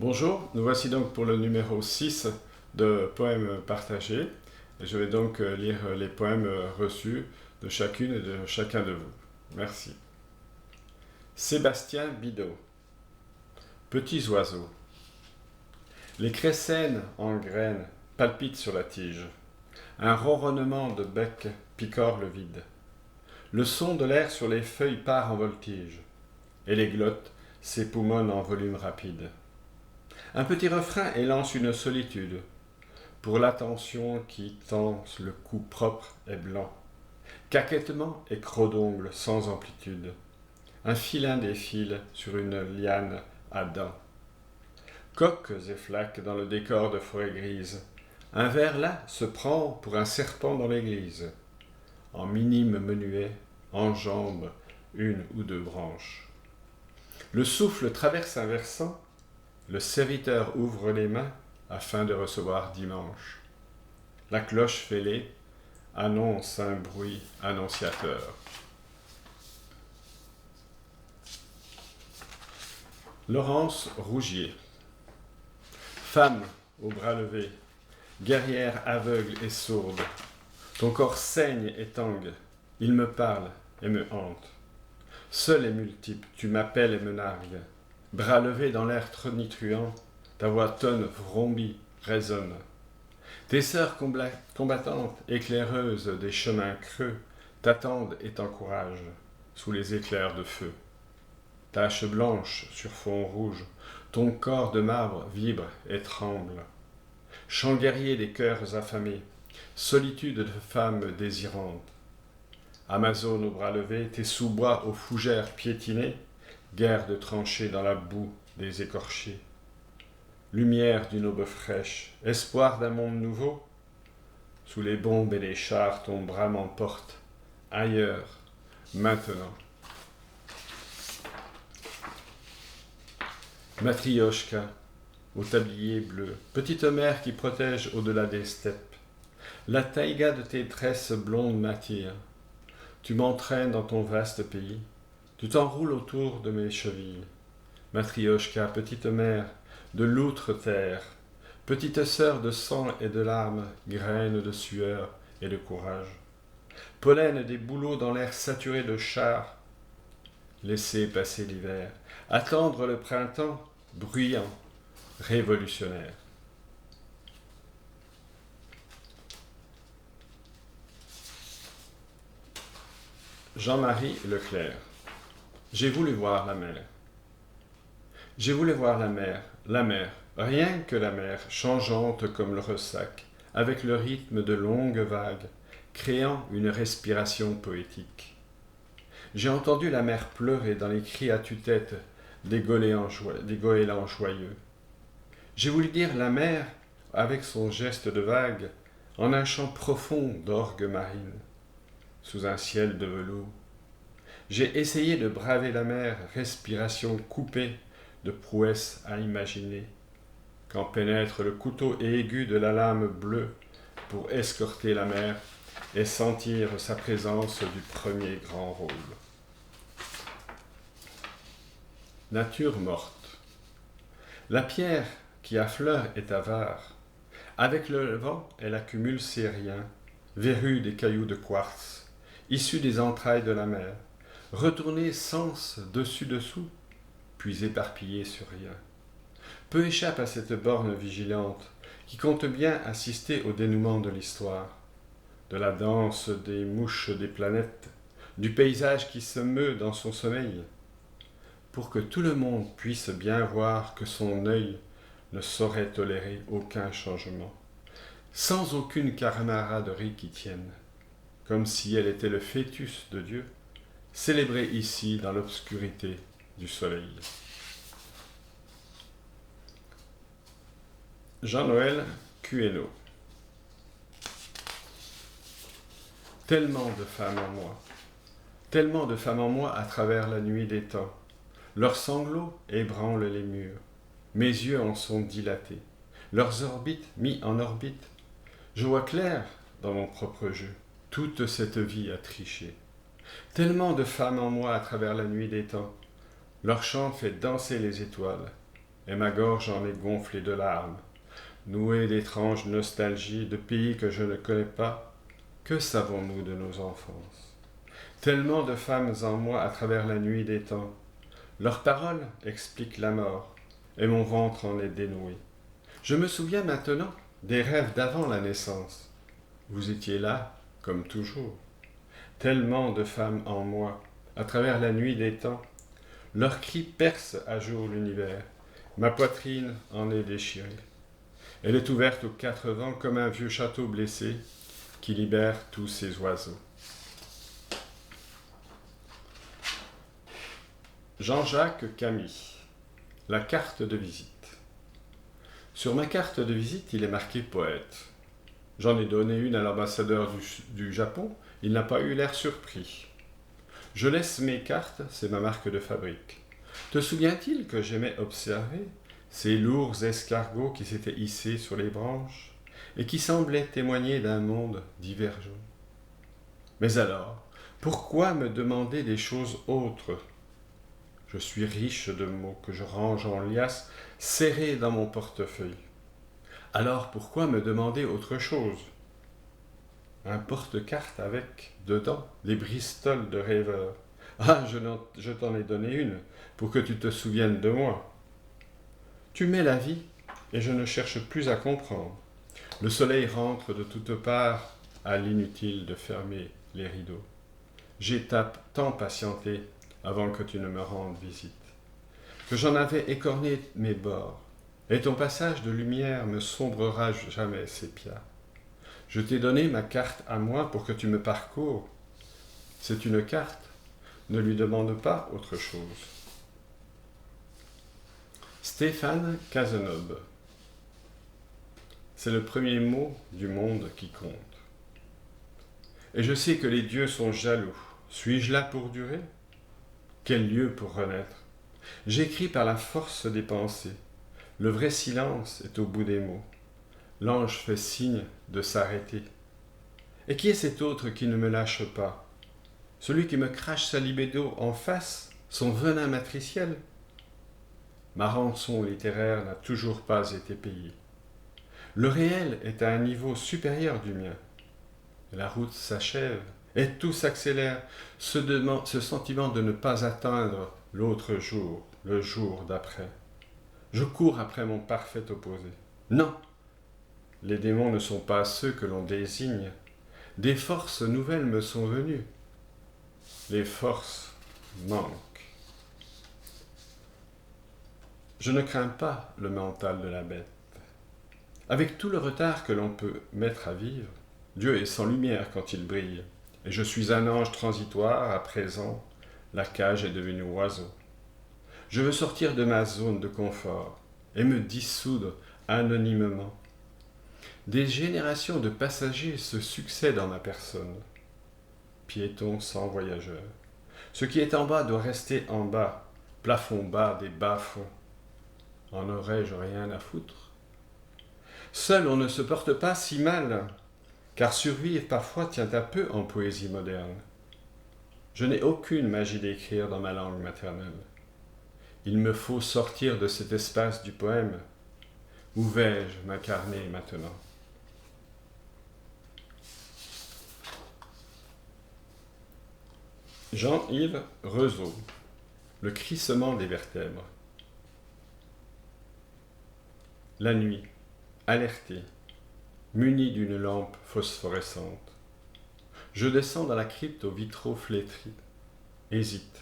Bonjour, nous voici donc pour le numéro 6 de Poèmes partagés. Et je vais donc lire les poèmes reçus de chacune et de chacun de vous. Merci. Sébastien Bidot. Petits oiseaux. Les cressènes en graines palpitent sur la tige. Un ronronnement de bec picore le vide. Le son de l'air sur les feuilles part en voltige. Et les glottes s'époumonnent en volume rapide. Un petit refrain élance une solitude, pour l'attention qui tend le cou propre et blanc. Caquettement et croc d'ongles sans amplitude. Un filin défile sur une liane à dents. Coques et flaques dans le décor de forêt grise. Un ver là se prend pour un serpent dans l'église. En minime menuet, enjambe une ou deux branches. Le souffle traverse un versant. Le serviteur ouvre les mains afin de recevoir dimanche. La cloche fêlée annonce un bruit annonciateur. Laurence Rougier. Femme aux bras levés, guerrière aveugle et sourde, ton corps saigne et tangue, il me parle et me hante. Seul et multiple, tu m'appelles et me nargues. Bras levés dans l'air tonitruant, ta voix tonne, vrombit, résonne. Tes sœurs combattantes, éclaireuses des chemins creux, t'attendent et t'encouragent sous les éclairs de feu. Tache blanche sur fond rouge, ton corps de marbre vibre et tremble. Chant guerrier des cœurs affamés, solitude de femmes désirantes. Amazone aux bras levés, tes sous-bois aux fougères piétinées, guerre de tranchées dans la boue des écorchés. Lumière d'une aube fraîche, espoir d'un monde nouveau. Sous les bombes et les chars, ton bras m'emporte. Ailleurs, maintenant. Matrioshka, au tablier bleu, petite mère qui protège au-delà des steppes. La taïga de tes tresses blondes m'attire. Tu m'entraînes dans ton vaste pays. Tu t'enroules autour de mes chevilles. Matrioshka, petite mère, de l'outre terre, petite sœur de sang et de larmes, graine de sueur et de courage. Pollen des bouleaux dans l'air saturé de chars. Laisser passer l'hiver, attendre le printemps, bruyant, révolutionnaire. Jean-Marie Leclerc. J'ai voulu voir la mer. J'ai voulu voir la mer, rien que la mer, changeante comme le ressac, avec le rythme de longues vagues, créant une respiration poétique. J'ai entendu la mer pleurer dans les cris à tue-tête des goélands joyeux. J'ai voulu dire la mer, avec son geste de vague, en un chant profond d'orgue marine, sous un ciel de velours. J'ai essayé de braver la mer, respiration coupée, de prouesse à imaginer, quand pénètre le couteau aigu de la lame bleue pour escorter la mer et sentir sa présence du premier grand rôle. Nature morte. La pierre qui affleure est avare. Avec le vent, elle accumule ses riens, verrue des cailloux de quartz, issus des entrailles de la mer, retournés sens dessus-dessous, puis éparpillés sur rien. Peu échappe à cette borne vigilante, qui compte bien assister au dénouement de l'histoire, de la danse des mouches des planètes, du paysage qui se meut dans son sommeil, pour que tout le monde puisse bien voir que son œil ne saurait tolérer aucun changement, sans aucune camaraderie qui tienne, comme si elle était le fœtus de Dieu, célébré ici dans l'obscurité du soleil. Jean-Noël Queno. Tellement de femmes en moi à travers la nuit des temps. Leurs sanglots ébranlent les murs, mes yeux en sont dilatés, leurs orbites mis en orbite. Je vois clair dans mon propre jeu, toute cette vie à tricher. Tellement de femmes en moi à travers la nuit des temps, leur chant fait danser les étoiles, et ma gorge en est gonflée de larmes. Nouée d'étranges nostalgies de pays que je ne connais pas, que savons-nous de nos enfances? Tellement de femmes en moi à travers la nuit des temps. Leurs paroles expliquent la mort, et mon ventre en est dénoué. Je me souviens maintenant des rêves d'avant la naissance. Vous étiez là, comme toujours. Tellement de femmes en moi, à travers la nuit des temps. Leurs cris percent à jour l'univers. Ma poitrine en est déchirée. Elle est ouverte aux quatre vents comme un vieux château blessé qui libère tous ses oiseaux. Jean-Jacques Camille, la carte de visite. Sur ma carte de visite, il est marqué poète. J'en ai donné une à l'ambassadeur du Japon, il n'a pas eu l'air surpris. Je laisse mes cartes, c'est ma marque de fabrique. Te souvient-il que j'aimais observer ces lourds escargots qui s'étaient hissés sur les branches et qui semblaient témoigner d'un monde divergent? Mais alors, pourquoi me demander des choses autres? Je suis riche de mots que je range en liasses serrées dans mon portefeuille. Alors pourquoi me demander autre chose? Un porte-carte avec, dedans, des bristoles de rêveur. Ah, je t'en ai donné une, pour que tu te souviennes de moi. Tu m'es la vie, et je ne cherche plus à comprendre. Le soleil rentre de toutes parts, à l'inutile de fermer les rideaux. J'ai tant patienté avant que tu ne me rendes visite, que j'en avais écorné mes bords, et ton passage de lumière me sombrera jamais sépia. Je t'ai donné ma carte à moi pour que tu me parcours. C'est une carte, ne lui demande pas autre chose. Stéphane Cazeneuve. C'est le premier mot du monde qui compte. Et je sais que les dieux sont jaloux. Suis-je là pour durer? Quel lieu pour renaître? J'écris par la force des pensées. Le vrai silence est au bout des mots. L'ange fait signe de s'arrêter. Et qui est cet autre qui ne me lâche pas? Celui qui me crache sa libido en face, son venin matriciel? Ma rançon littéraire n'a toujours pas été payée. Le réel est à un niveau supérieur du mien. La route s'achève et tout s'accélère, ce sentiment de ne pas atteindre l'autre jour, le jour d'après. Je cours après mon parfait opposé. Non, les démons ne sont pas ceux que l'on désigne. Des forces nouvelles me sont venues. Les forces manquent. Je ne crains pas le mental de la bête. Avec tout le retard que l'on peut mettre à vivre, Dieu est sans lumière quand il brille, et je suis un ange transitoire, à présent, la cage est devenue oiseau. Je veux sortir de ma zone de confort et me dissoudre anonymement. Des générations de passagers se succèdent en ma personne. Piéton sans voyageur. Ce qui est en bas doit rester en bas, plafond bas des bas-fonds. En aurais-je rien à foutre? Seul on ne se porte pas si mal, car survivre parfois tient à peu en poésie moderne. Je n'ai aucune magie d'écrire dans ma langue maternelle. Il me faut sortir de cet espace du poème. Où vais-je m'incarner maintenant? Jean-Yves Rezeau, le crissement des vertèbres. La nuit, alerté, muni d'une lampe phosphorescente, je descends dans la crypte aux vitraux flétris, hésite.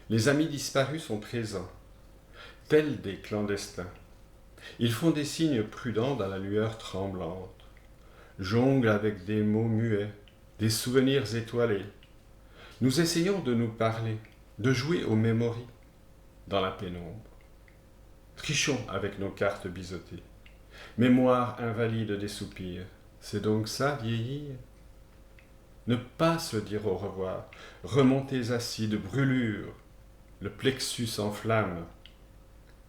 Les amis disparus sont présents, tels des clandestins. Ils font des signes prudents dans la lueur tremblante, jonglent avec des mots muets, des souvenirs étoilés. Nous essayons de nous parler, de jouer aux mémories, dans la pénombre. Trichons avec nos cartes biseautées. Mémoire invalide des soupirs. C'est donc ça, vieillir? Ne pas se dire au revoir, remontez assis de brûlure, le plexus en flamme,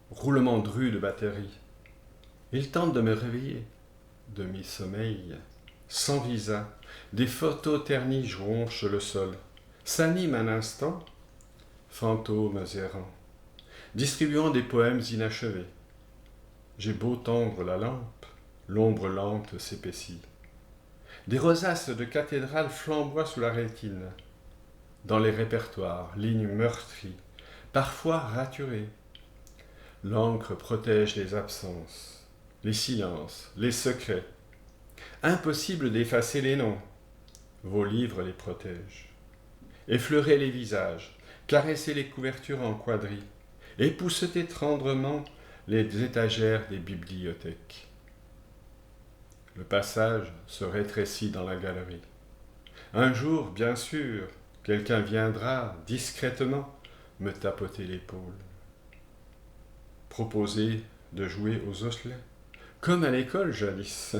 roulement dru de batterie. Il tente de me réveiller, demi-sommeil, sans visa, des photos ternies jonchent le sol, s'animent un instant, fantômes errants, distribuant des poèmes inachevés. j'ai beau tendre la lampe, l'ombre lente s'épaissit. Des rosaces de cathédrale flamboient sous la rétine. Dans les répertoires, lignes meurtries, parfois raturées. L'encre protège les absences, les silences, les secrets. Impossible d'effacer les noms. Vos livres les protègent. Effleurez les visages, caressez les couvertures en quadrilles, époussetez tendrement les étagères des bibliothèques. Le passage se rétrécit dans la galerie. Un jour, bien sûr, quelqu'un viendra discrètement me tapoter l'épaule. Proposer de jouer aux osselets, comme à l'école jadis.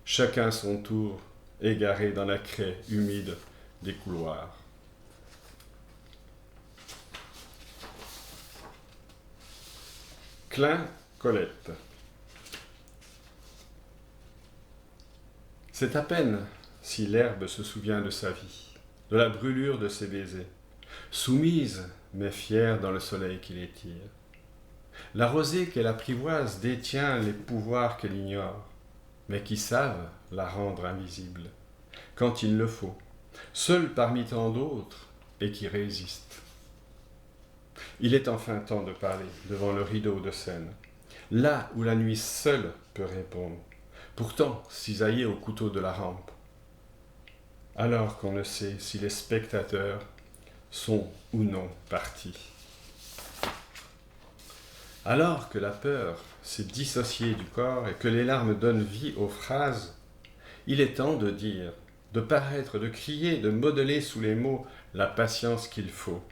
Chacun son tour, égaré dans la craie humide des couloirs. Klein Colette. C'est à peine si l'herbe se souvient de sa vie, de la brûlure de ses baisers, soumise mais fière dans le soleil qui les tire. La rosée qu'elle apprivoise détient les pouvoirs qu'elle ignore, mais qui savent la rendre invisible, quand il le faut, seule parmi tant d'autres et qui résistent. Il est enfin temps de parler devant le rideau de scène, là où la nuit seule peut répondre, pourtant cisaillée au couteau de la rampe, alors qu'on ne sait si les spectateurs sont ou non partis. Alors que la peur s'est dissociée du corps et que les larmes donnent vie aux phrases, il est temps de dire, de paraître, de crier, de modeler sous les mots la patience qu'il faut,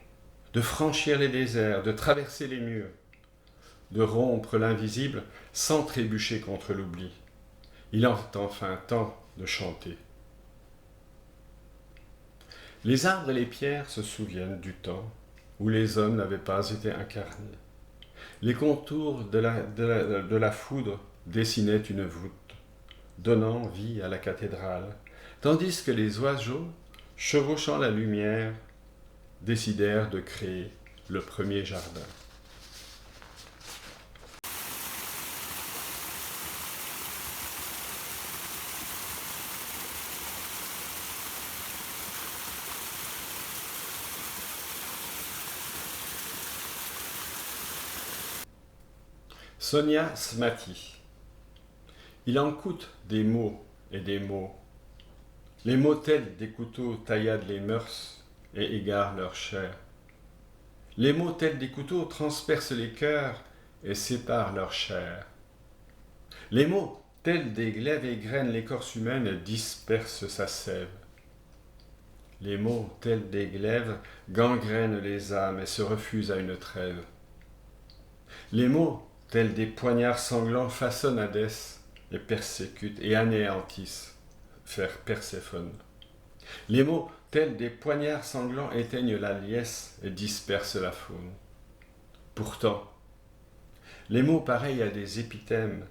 de franchir les déserts, de traverser les murs, de rompre l'invisible sans trébucher contre l'oubli. Il est enfin temps de chanter. Les arbres et les pierres se souviennent du temps où les hommes n'avaient pas été incarnés. Les contours de la foudre dessinaient une voûte, donnant vie à la cathédrale, tandis que les oiseaux, chevauchant la lumière, décidèrent de créer le premier jardin. Sonia Smati. Il en coûte des mots et des mots. Les mots tels des couteaux tailladent les mœurs et égarent leur chair. Les mots tels des couteaux transpercent les cœurs et séparent leur chair. Les mots tels des glaives égrènent l'écorce humaine et dispersent sa sève. Les mots tels des glaives gangrènent les âmes et se refusent à une trêve. Les mots tels des poignards sanglants façonnent Hadès et persécutent et anéantissent Perséphone. Les mots tels des poignards sanglants éteignent la liesse et dispersent la faune. Pourtant, les mots pareils à des épithèmes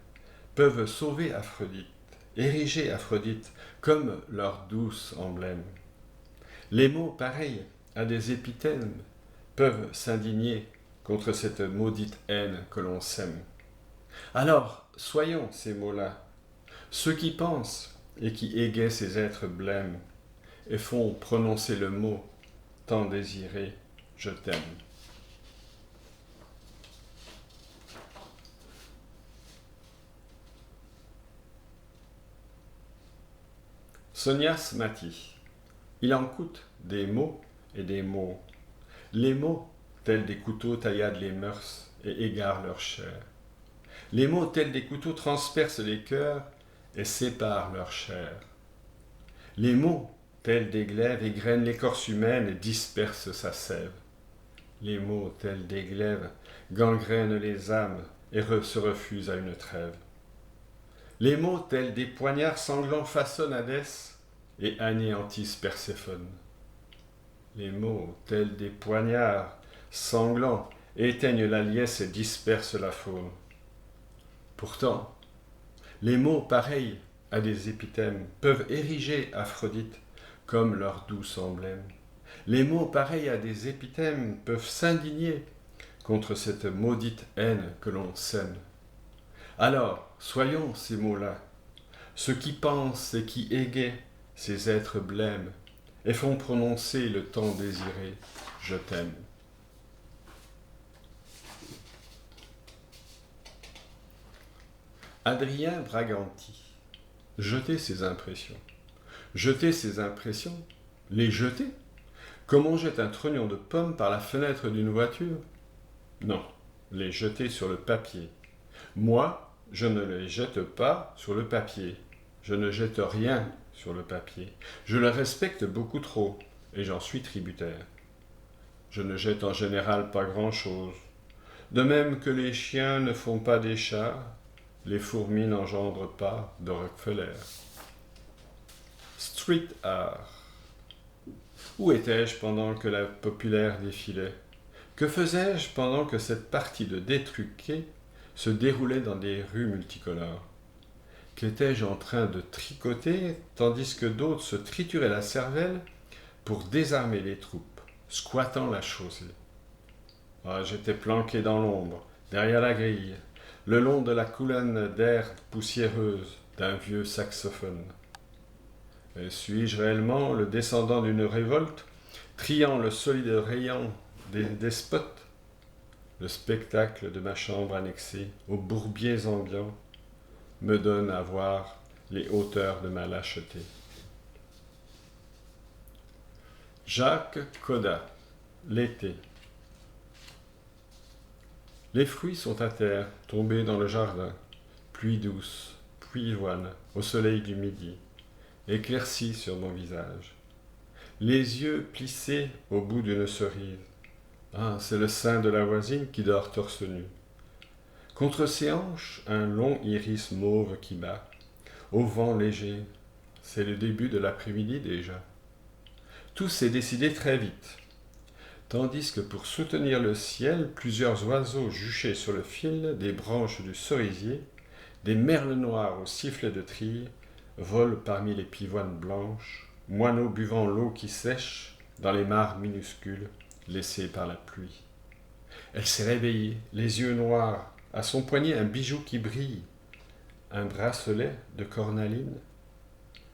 peuvent sauver Aphrodite, ériger Aphrodite comme leur douce emblème. Les mots pareils à des épithèmes peuvent s'indigner contre cette maudite haine que l'on sème. Alors, soyons ces mots-là, ceux qui pensent et qui égaient ces êtres blêmes et font prononcer le mot tant désiré, je t'aime. Sonia Smati. Il en coûte des mots et des mots. Les mots tels des couteaux tailladent les mœurs et égarent leur chair. Les mots tels des couteaux transpercent les cœurs et séparent leur chair. Les mots tels des glaives égrènent l'écorce humaine et dispersent sa sève. Les mots tels des glaives gangrènent les âmes et se refusent à une trêve. Les mots tels des poignards sanglants façonnent Hadès et anéantissent Perséphone. Les mots tels des poignards sanglants éteignent la liesse et dispersent la faune. Pourtant, les mots pareils à des épithèmes peuvent ériger Aphrodite comme leur douce emblème. Les mots pareils à des épithèmes peuvent s'indigner contre cette maudite haine que l'on sème. Alors, soyons ces mots-là, ceux qui pensent et qui égayent ces êtres blêmes et font prononcer le temps désiré, je t'aime. Adrien Braganti, jeter ses impressions. Jeter ses impressions? Les jeter? Comme on jette un trognon de pomme par la fenêtre d'une voiture? Non, les jeter sur le papier. Moi, je ne les jette pas sur le papier. Je ne jette rien sur le papier. Je le respecte beaucoup trop, et j'en suis tributaire. Je ne jette en général pas grand-chose. De même que les chiens ne font pas des chats, les fourmis n'engendrent pas de Rockefeller. Street art. Où étais-je pendant que la populaire défilait? Que faisais-je pendant que cette partie de détruqué se déroulait dans des rues multicolores? Qu'étais-je en train de tricoter tandis que d'autres se trituraient la cervelle pour désarmer les troupes, squattant la chaussée? Ah, j'étais planqué dans l'ombre, derrière la grille, le long de la colonne d'air poussiéreuse d'un vieux saxophone. Et suis-je réellement le descendant d'une révolte, triant le solide rayon des despotes? Le spectacle de ma chambre annexée aux bourbiers ambiants me donne à voir les hauteurs de ma lâcheté. Jacques Coda, l'été. Les fruits sont à terre, tombés dans le jardin, pluie douce, pluie ivoine, au soleil du midi, éclaircie sur mon visage. Les yeux plissés au bout d'une cerise. Ah, c'est le sein de la voisine qui dort torse nu. Contre ses hanches, un long iris mauve qui bat. Au vent léger, c'est le début de l'après-midi déjà. Tout s'est décidé très vite. Tandis que pour soutenir le ciel, plusieurs oiseaux juchés sur le fil des branches du cerisier, des merles noirs au sifflet de trille, volent parmi les pivoines blanches, moineaux buvant l'eau qui sèche dans les mares minuscules laissées par la pluie. Elle s'est réveillée, les yeux noirs, à son poignet un bijou qui brille, un bracelet de cornaline.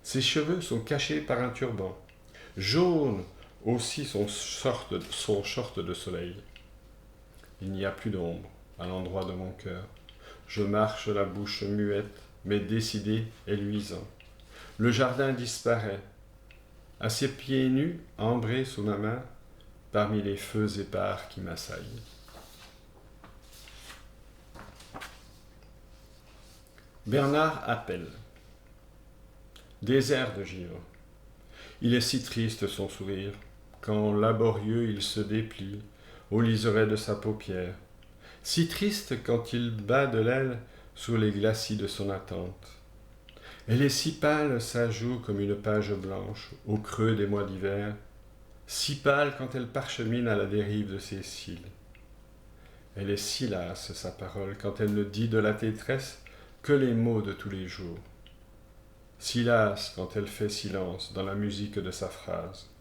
Ses cheveux sont cachés par un turban, jaune aussi son short de soleil. Il n'y a plus d'ombre à l'endroit de mon cœur. Je marche la bouche muette, mais décidée et luisant. Le jardin disparaît. À ses pieds nus, ambrés sous ma main, parmi les feux épars qui m'assaillent. Bernard Appel. Désert de givre. Il est si triste son sourire, quand laborieux il se déplie au liseré de sa paupière. Si triste quand il bat de l'aile sous les glacis de son attente. Elle est si pâle sa joue comme une page blanche au creux des mois d'hiver, si pâle quand elle parchemine à la dérive de ses cils. Elle est si lasse sa parole quand elle ne dit de la détresse que les mots de tous les jours. Si lasse quand elle fait silence dans la musique de sa phrase.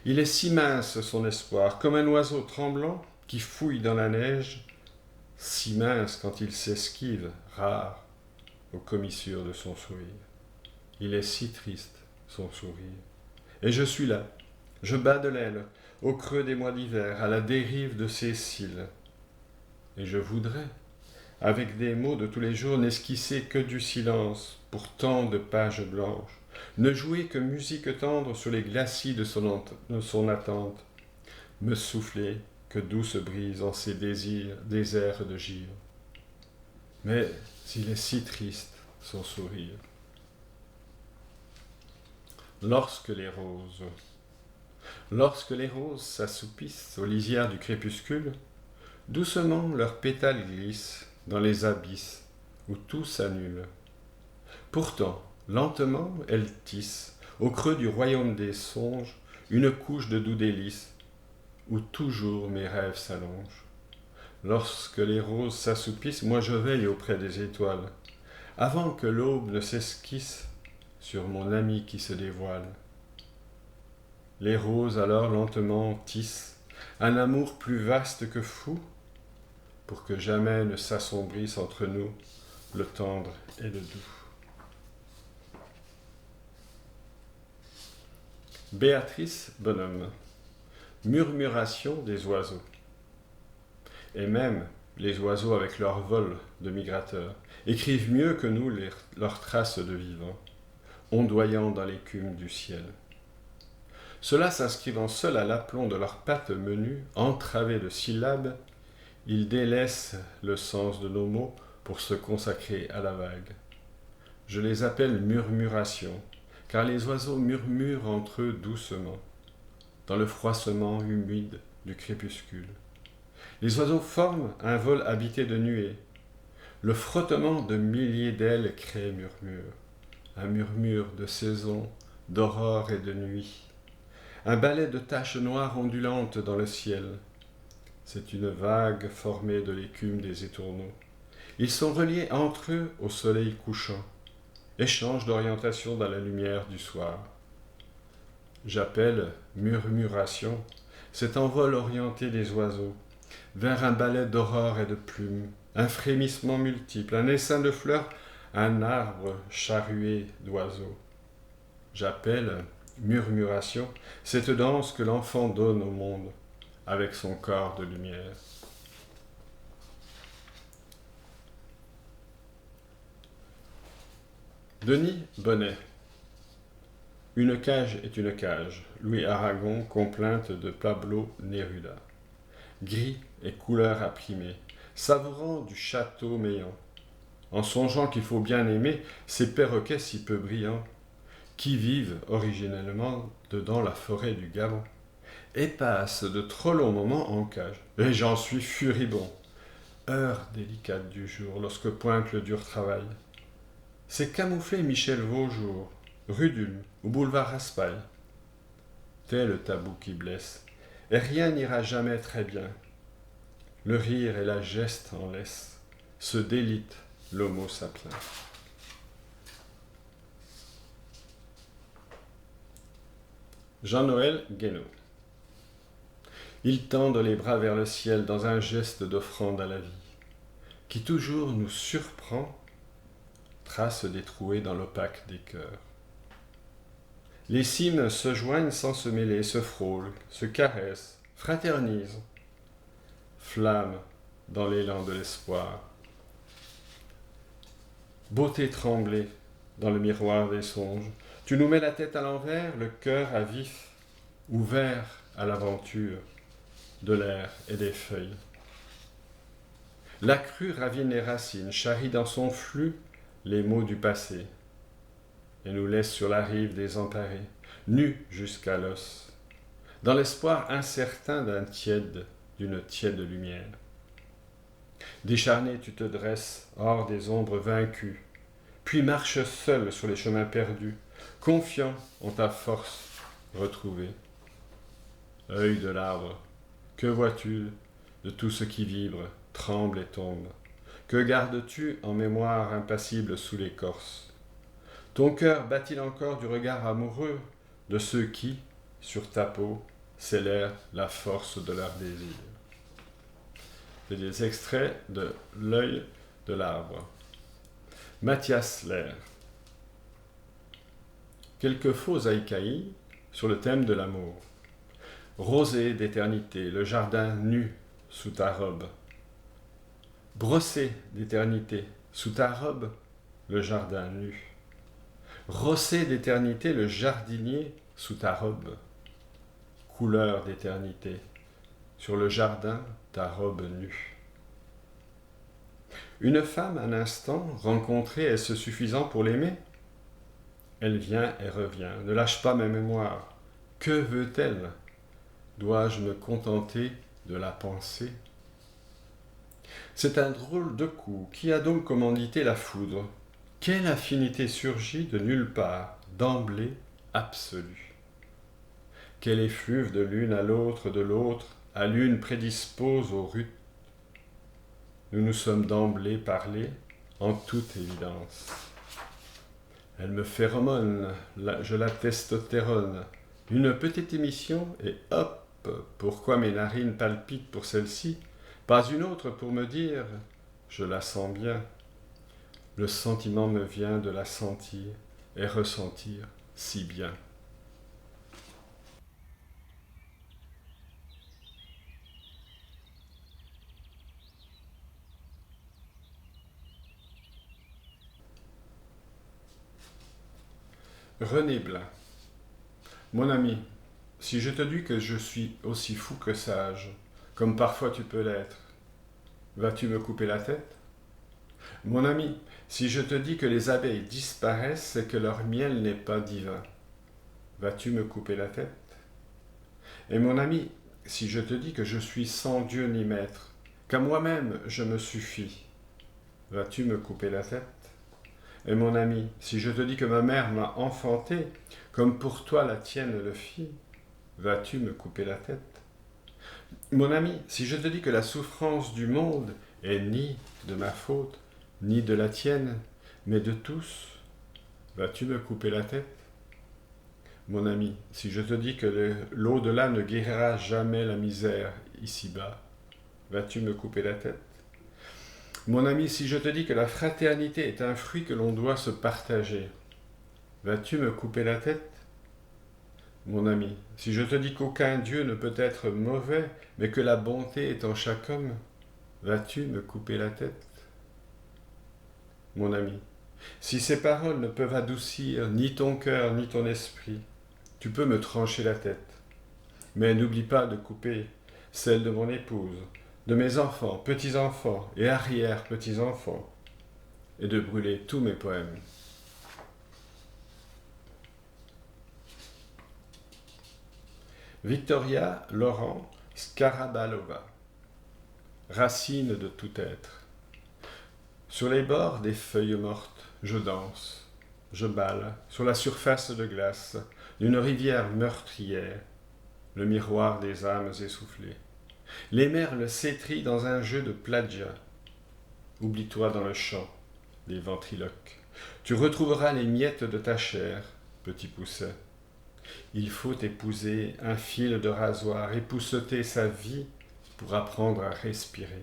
Il est si mince son espoir, comme un oiseau tremblant qui fouille dans la neige, si mince quand il s'esquive, rare, aux commissures de son sourire. Il est si triste, son sourire. Et je suis là, je bats de l'aile, au creux des mois d'hiver, à la dérive de ses cils. Et je voudrais, avec des mots de tous les jours, n'esquisser que du silence pour tant de pages blanches, ne jouer que musique tendre sur les glacis de son attente, me souffler que douce brise en ses désirs des airs de givre. Mais il est si triste, son sourire. Lorsque les roses s'assoupissent aux lisières du crépuscule, doucement leurs pétales glissent dans les abysses où tout s'annule. Pourtant, lentement, elles tissent, au creux du royaume des songes, une couche de doux délices, où toujours mes rêves s'allongent. Lorsque les roses s'assoupissent, moi je veille auprès des étoiles, avant que l'aube ne s'esquisse sur mon ami qui se dévoile. Les roses alors lentement tissent un amour plus vaste que fou, pour que jamais ne s'assombrisse entre nous le tendre et le doux. Béatrice Bonhomme, murmuration des oiseaux. Et même les oiseaux avec leur vol de migrateurs écrivent mieux que nous leurs traces de vivants, ondoyant dans l'écume du ciel. Ceux-là s'inscrivant seuls à l'aplomb de leurs pattes menues, entravées de syllabes, ils délaissent le sens de nos mots pour se consacrer à la vague. Je les appelle murmurations, car les oiseaux murmurent entre eux doucement, dans le froissement humide du crépuscule. Les oiseaux forment un vol habité de nuées. Le frottement de milliers d'ailes crée murmure, un murmure de saison, d'aurore et de nuit. Un balai de taches noires ondulantes dans le ciel. C'est une vague formée de l'écume des étourneaux. Ils sont reliés entre eux au soleil couchant, échange d'orientation dans la lumière du soir. J'appelle murmuration cet envol orienté des oiseaux, vers un balai d'aurore et de plumes, un frémissement multiple, un essaim de fleurs, un arbre charrué d'oiseaux. J'appelle murmuration cette danse que l'enfant donne au monde avec son corps de lumière. Denis Bonnet. Une cage est une cage. Louis Aragon, complainte de Pablo Neruda. Gris et couleur imprimée, savourant du château méant, en songeant qu'il faut bien aimer ces perroquets si peu brillants, qui vivent originellement dedans la forêt du Gabon, et passent de trop longs moments en cage. Et j'en suis furibond. Heure délicate du jour, lorsque pointe le dur travail. C'est camouflé Michel Vaujour, rue d'Ulm, au boulevard Raspail. Tel le tabou qui blesse, et rien n'ira jamais très bien. Le rire et la geste en laisse, se délite l'homo sapiens. Jean-Noël Guénaud. Ils tendent les bras vers le ciel dans un geste d'offrande à la vie, qui toujours nous surprend, trace des trouées dans l'opaque des cœurs. Les cimes se joignent sans se mêler, se frôlent, se caressent, fraternisent, flamment dans l'élan de l'espoir. Beauté tremblée dans le miroir des songes, tu nous mets la tête à l'envers, le cœur à vif, ouvert à l'aventure de l'air et des feuilles. La crue ravine les racines, charrie dans son flux les mots du passé, et nous laisse sur la rive désemparée, nus jusqu'à l'os, dans l'espoir incertain d'une tiède lumière. Décharné, tu te dresses hors des ombres vaincues, puis marches seul sur les chemins perdus, confiant en ta force retrouvée. Œil de l'arbre, que vois-tu de tout ce qui vibre, tremble et tombe? Que gardes-tu en mémoire impassible sous l'écorce? Ton cœur bat-il encore du regard amoureux de ceux qui, sur ta peau, scellèrent la force de leur désir? C'est des extraits de L'œil de l'arbre. Mathias Lair. Quelques faux haïkaïs sur le thème de l'amour. Rosée d'éternité, le jardin nu sous ta robe. Brossé d'éternité, sous ta robe, le jardin nu. Rossé d'éternité, le jardinier sous ta robe. Couleur d'éternité, sur le jardin, ta robe nue. Une femme, un instant, rencontrée, est-ce suffisant pour l'aimer? Elle vient et revient, ne lâche pas mes mémoires. Que veut-elle? Dois-je me contenter de la penser? C'est un drôle de coup. Qui a donc commandité la foudre? Quelle affinité surgit de nulle part, d'emblée absolue? Quel effluve de l'une à l'autre, de l'autre, à l'une prédispose aux rues? Nous nous sommes d'emblée parlé, en toute évidence. Elle me phéromone, je la testostérone. Une petite émission et hop, pourquoi mes narines palpitent pour celle-ci? Pas une autre pour me dire, je la sens bien. Le sentiment me vient de la sentir et ressentir si bien. René Blin. Mon ami, si je te dis que je suis aussi fou que sage, comme parfois tu peux l'être, vas-tu me couper la tête? Mon ami, si je te dis que les abeilles disparaissent et que leur miel n'est pas divin, vas-tu me couper la tête? Et mon ami, si je te dis que je suis sans Dieu ni maître, qu'à moi-même je me suffis, vas-tu me couper la tête? Et mon ami, si je te dis que ma mère m'a enfanté, comme pour toi la tienne le fit, vas-tu me couper la tête? Mon ami, si je te dis que la souffrance du monde est ni de ma faute, ni de la tienne, mais de tous, vas-tu me couper la tête? Mon ami, si je te dis que l'au-delà ne guérira jamais la misère ici-bas, vas-tu me couper la tête? Mon ami, si je te dis que la fraternité est un fruit que l'on doit se partager, vas-tu me couper la tête? Mon ami, si je te dis qu'aucun Dieu ne peut être mauvais, mais que la bonté est en chaque homme, vas-tu me couper la tête? Mon ami, si ces paroles ne peuvent adoucir ni ton cœur ni ton esprit, tu peux me trancher la tête. Mais n'oublie pas de couper celle de mon épouse, de mes enfants, petits-enfants et arrière-petits-enfants, et de brûler tous mes poèmes. Victoria Laurent Skarabalova. Racine de tout être. Sur les bords des feuilles mortes, je danse, je balle sur la surface de glace d'une rivière meurtrière, le miroir des âmes essoufflées. Les merles s'étrient dans un jeu de plagia. Oublie-toi dans le champ, les ventriloques. Tu retrouveras les miettes de ta chair, petit pousset. Il faut épouser un fil de rasoir, épousseter sa vie pour apprendre à respirer.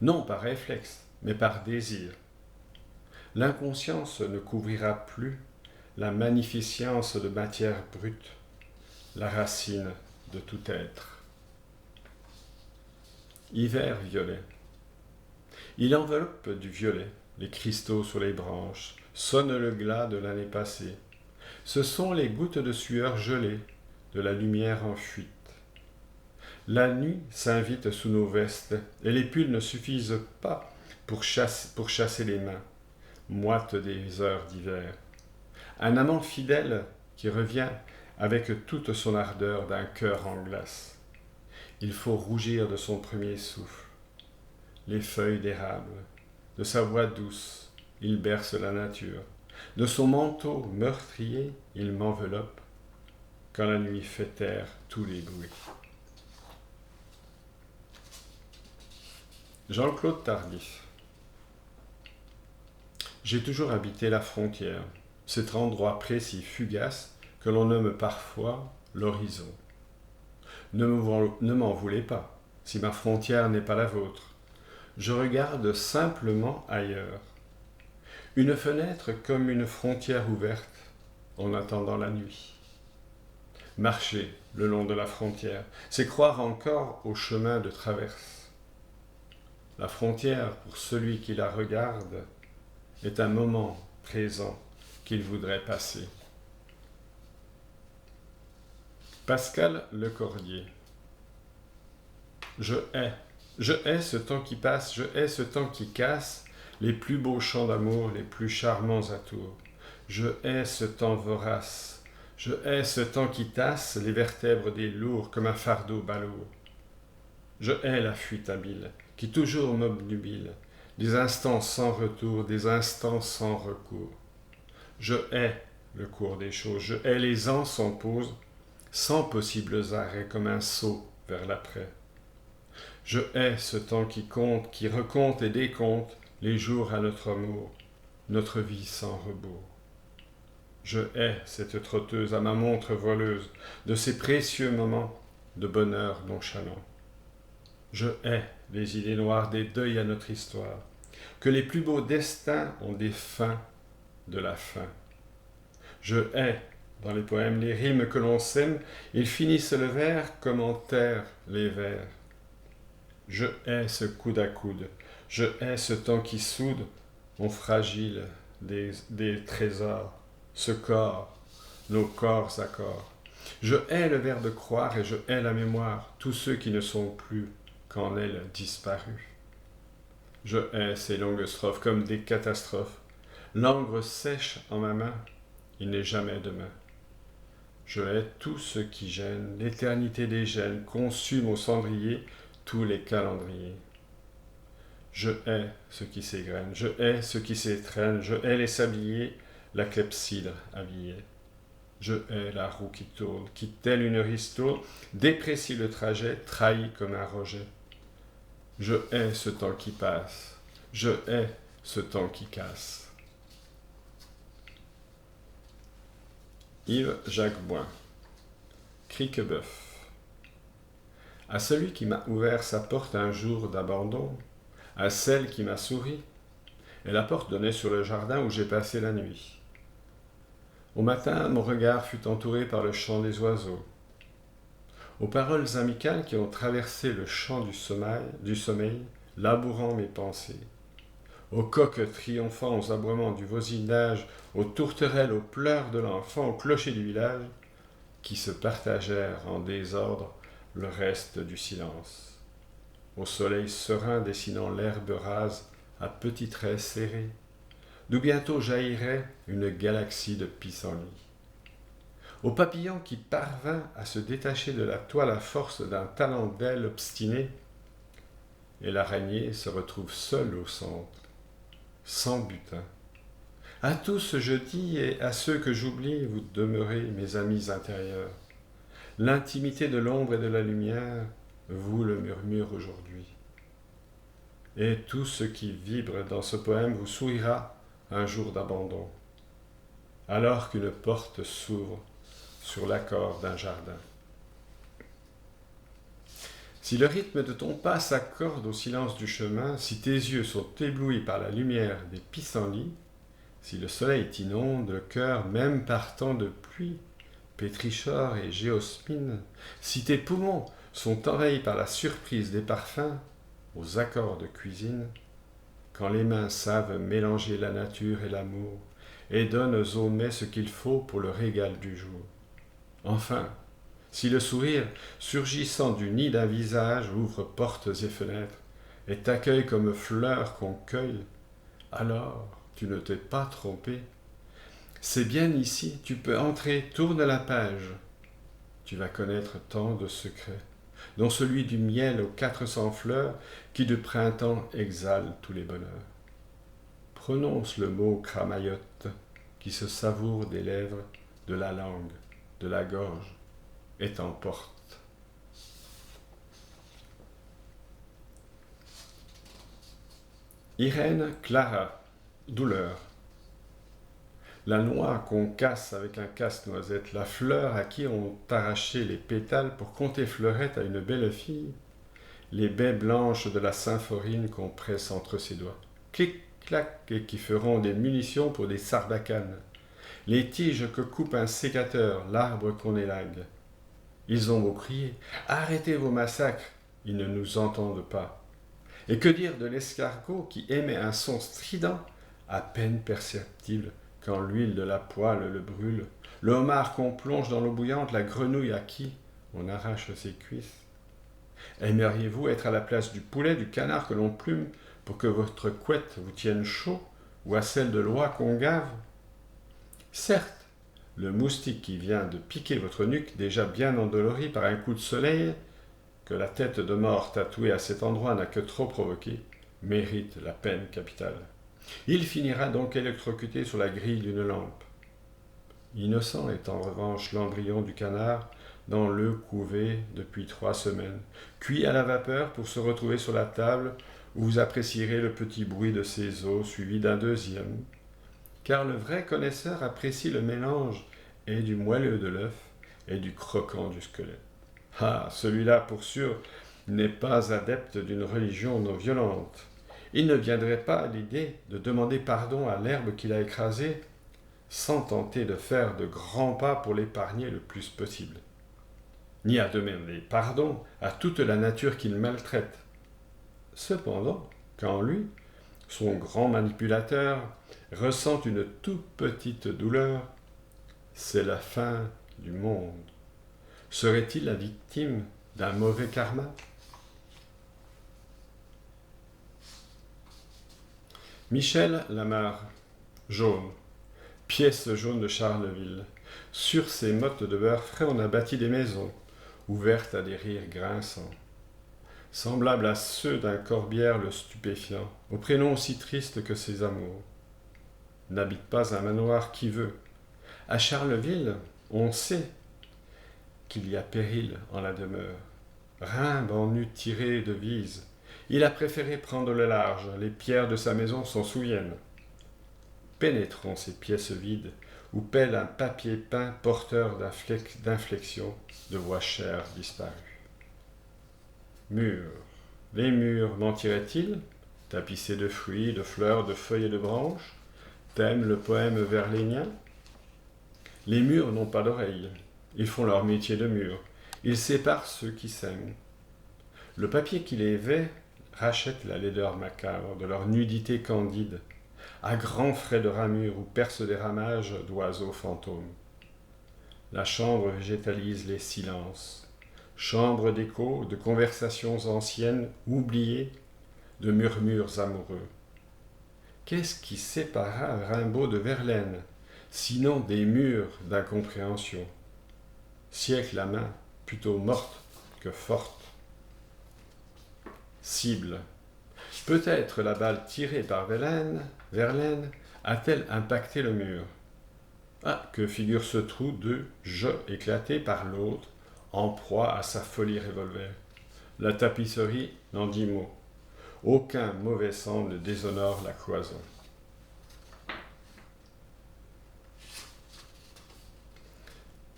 Non par réflexe, mais par désir. L'inconscience ne couvrira plus la magnificence de matière brute, la racine de tout être. Hiver violet. Il enveloppe du violet les cristaux sur les branches, sonne le glas de l'année passée. Ce sont les gouttes de sueur gelées de la lumière en fuite. La nuit s'invite sous nos vestes et les pulls ne suffisent pas pour chasser les mains, moites des heures d'hiver. Un amant fidèle qui revient avec toute son ardeur d'un cœur en glace. Il faut rougir de son premier souffle. Les feuilles d'érable, de sa voix douce, il berce la nature. De son manteau meurtrier, il m'enveloppe quand la nuit fait taire tous les bruits. Jean-Claude Tardif. J'ai toujours habité la frontière, cet endroit précis, fugace, que l'on nomme parfois l'horizon. Ne m'en voulez pas, si ma frontière n'est pas la vôtre. Je regarde simplement ailleurs. Une fenêtre comme une frontière ouverte en attendant la nuit. Marcher le long de la frontière, c'est croire encore au chemin de traverse. La frontière, pour celui qui la regarde, est un moment présent qu'il voudrait passer. Pascal Lecordier. Je hais ce temps qui passe, je hais ce temps qui casse les plus beaux chants d'amour, les plus charmants atours. Je hais ce temps vorace, je hais ce temps qui tasse les vertèbres des lourds comme un fardeau balourd. Je hais la fuite habile, qui toujours m'obnubile, des instants sans retour, des instants sans recours. Je hais le cours des choses, je hais les ans sans pause, sans possibles arrêts comme un saut vers l'après. Je hais ce temps qui compte, qui recompte et décompte les jours à notre amour, notre vie sans rebours. Je hais cette trotteuse à ma montre voleuse de ces précieux moments de bonheur nonchalant. Je hais les idées noires des deuils à notre histoire, que les plus beaux destins ont des fins de la fin. Je hais, dans les poèmes, les rimes que l'on sème, ils finissent le vers comme enterrent les vers. Je hais ce coude à coude, je hais ce temps qui soude mon fragile des trésors, ce corps, nos corps à corps. Je hais le verbe croire et je hais la mémoire, tous ceux qui ne sont plus qu'en elle disparus. Je hais ces longues strophes comme des catastrophes. L'encre sèche en ma main, il n'est jamais demain. Je hais tout ce qui gêne, l'éternité des gènes consume au cendrier tous les calendriers. Je hais ce qui s'égrène, je hais ce qui s'étreigne, je hais les sabliers, la clepsydre habillée. Je hais la roue qui tourne, qui telle une ristourne, déprécie le trajet, trahi comme un rejet. Je hais ce temps qui passe, je hais ce temps qui casse. Yves-Jacques Boin. Criquebeuf. À celui qui m'a ouvert sa porte un jour d'abandon, à celle qui m'a souri, et la porte donnait sur le jardin où j'ai passé la nuit. Au matin, mon regard fut entouré par le chant des oiseaux. Aux paroles amicales qui ont traversé le champ du sommeil, labourant mes pensées. Aux coqs triomphants, aux aboiements du voisinage, aux tourterelles, aux pleurs de l'enfant, aux clochers du village, qui se partagèrent en désordre le reste du silence. Au soleil serein dessinant l'herbe rase à petits traits serrés, d'où bientôt jaillirait une galaxie de pissenlits. Au papillon qui parvint à se détacher de la toile à force d'un talent d'aile obstiné, et l'araignée se retrouve seule au centre, sans butin. À tous je dis, et à ceux que j'oublie, vous demeurez mes amis intérieurs. L'intimité de l'ombre et de la lumière vous le murmure aujourd'hui. Et tout ce qui vibre dans ce poème vous sourira un jour d'abandon, alors qu'une porte s'ouvre sur l'accord d'un jardin. Si le rythme de ton pas s'accorde au silence du chemin, si tes yeux sont éblouis par la lumière des pissenlits, si le soleil t'inonde le cœur même par temps de pluie, pétrichor et géosmine, si tes poumons sont envahis par la surprise des parfums, aux accords de cuisine, quand les mains savent mélanger la nature et l'amour, et donnent au mets ce qu'il faut pour le régal du jour. Enfin, si le sourire, surgissant du nid d'un visage, ouvre portes et fenêtres, et t'accueille comme fleur qu'on cueille, alors tu ne t'es pas trompé. C'est bien ici, tu peux entrer, tourne la page. Tu vas connaître tant de secrets, dont celui du miel aux 400 fleurs qui de printemps exhale tous les bonheurs. Prononce le mot cramaillotte qui se savoure des lèvres, de la langue, de la gorge, et t'emporte. Irène Clara, douleur. La noix qu'on casse avec un casse-noisette, la fleur à qui on arraché les pétales pour compter fleurette à une belle fille, les baies blanches de la symphorine qu'on presse entre ses doigts, clic-clac, et qui feront des munitions pour des sarbacanes, les tiges que coupe un sécateur, l'arbre qu'on élague. Ils ont beau crier « Arrêtez vos massacres !» ils ne nous entendent pas. Et que dire de l'escargot qui émet un son strident, à peine perceptible, quand l'huile de la poêle le brûle, le homard qu'on plonge dans l'eau bouillante, la grenouille à qui on arrache ses cuisses. Aimeriez-vous être à la place du poulet, du canard que l'on plume pour que votre couette vous tienne chaud, ou à celle de l'oie qu'on gave? Certes, le moustique qui vient de piquer votre nuque, déjà bien endolori par un coup de soleil, que la tête de mort tatouée à cet endroit n'a que trop provoqué, mérite la peine capitale. Il finira donc électrocuté sur la grille d'une lampe. Innocent est en revanche l'embryon du canard dans l'œuf couvé depuis 3 semaines, cuit à la vapeur pour se retrouver sur la table où vous apprécierez le petit bruit de ses os suivi d'un deuxième, car le vrai connaisseur apprécie le mélange et du moelleux de l'œuf et du croquant du squelette. Ah, celui-là, pour sûr, n'est pas adepte d'une religion non violente. il ne viendrait pas à l'idée de demander pardon à l'herbe qu'il a écrasée, sans tenter de faire de grands pas pour l'épargner le plus possible, ni à demander pardon à toute la nature qu'il maltraite. Cependant, quand lui, son grand manipulateur, ressent une toute petite douleur, c'est la fin du monde. Serait-il la victime d'un mauvais karma? Michel Lamarre, jaune, pièce jaune de Charleville. Sur ces mottes de beurre frais, on a bâti des maisons, ouvertes à des rires grinçants, semblables à ceux d'un corbière le stupéfiant, au prénom aussi triste que ses amours. N'habite pas un manoir qui veut. À Charleville, on sait qu'il y a péril en la demeure. Rimbe en eût tiré devise. Il a préféré prendre le large, les pierres de sa maison s'en souviennent. Pénétrons ces pièces vides, où pèle un papier peint porteur d'inflexion de voix chères disparues. Murs. Les murs mentiraient-ils, tapissés de fruits, de fleurs, de feuilles et de branches? T'aimes le poème verlénien? Les murs n'ont pas d'oreilles, ils font leur métier de murs, ils séparent ceux qui s'aiment. Le papier qui les vêt rachète la laideur macabre de leur nudité candide, à grands frais de ramure où percent des ramages d'oiseaux fantômes. La chambre végétalise les silences, chambre d'écho, de conversations anciennes, oubliées, de murmures amoureux. Qu'est-ce qui sépara Rimbaud de Verlaine, sinon des murs d'incompréhension? Siècle à main, plutôt morte que forte. Cible. Peut-être la balle tirée par Verlaine a-t-elle impacté le mur? Ah, que figure ce trou de « je » éclaté par l'autre, en proie à sa folie revolver. La tapisserie n'en dit mot. Aucun mauvais sang ne déshonore la cloison.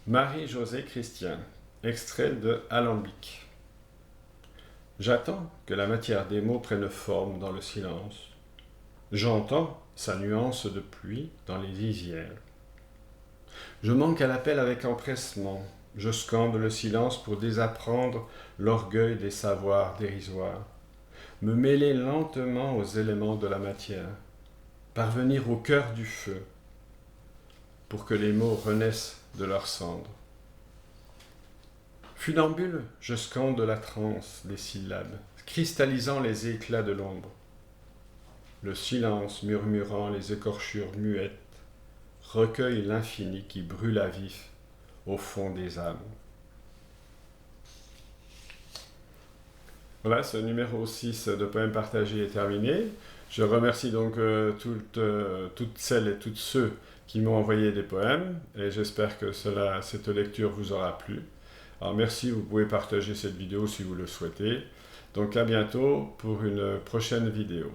Marie-Josée Christian, extrait de Alambic. J'attends que la matière des mots prenne forme dans le silence. J'entends sa nuance de pluie dans les lisières. Je manque à l'appel avec empressement. Je scande le silence pour désapprendre l'orgueil des savoirs dérisoires. Me mêler lentement aux éléments de la matière. Parvenir au cœur du feu pour que les mots renaissent de leurs cendres. Funambule, je scande la transe des syllabes, cristallisant les éclats de l'ombre. Le silence murmurant les écorchures muettes recueille l'infini qui brûle à vif au fond des âmes. Voilà, ce numéro 6 de Poèmes partagés est terminé. Je remercie donc toutes celles et tous ceux qui m'ont envoyé des poèmes et j'espère que cette lecture vous aura plu. Alors merci, vous pouvez partager cette vidéo si vous le souhaitez. Donc à bientôt pour une prochaine vidéo.